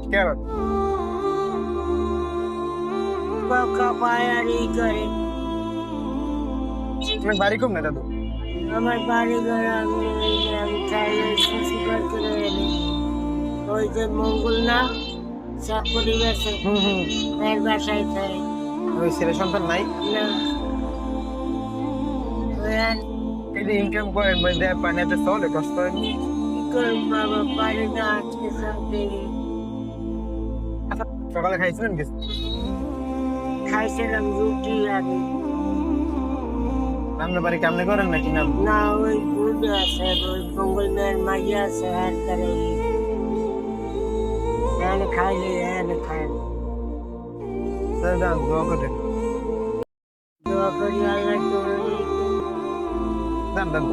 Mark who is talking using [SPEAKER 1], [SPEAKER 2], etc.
[SPEAKER 1] কেন?
[SPEAKER 2] কাকা পায়ারি করে।
[SPEAKER 1] তোমার বাড়ি কম না দাদু?
[SPEAKER 2] আমার বাড়ি ঘর আমি চাইলে সুপার করে এনে ওই যে মঙ্গল না চাকরি গেছে এর বাসায় থাকে
[SPEAKER 1] ওই ছেলে সন্তান নাই?
[SPEAKER 2] না ওই আর
[SPEAKER 1] এই যে ইনকাম করেন বলতে পানিতে চলে কষ্ট হয় না?
[SPEAKER 2] কি করব বাবা পারি না আজকে সব দেরি
[SPEAKER 1] আচ্ছা, সকালে খাইছিলেন কিছু?
[SPEAKER 2] খাইছিলাম রুটি আগে
[SPEAKER 1] আপনার বাড়ি কেমনে করেন নাকি না?
[SPEAKER 2] না ওই দুধ আছে ওই মঙ্গল মেয়ের মাঝে আছে আর তারা এনে খাইলে এনে খাইলে
[SPEAKER 1] দাদা দোয়া করেন।
[SPEAKER 2] দোয়া করি আল্লাহ তোর
[SPEAKER 1] দান দান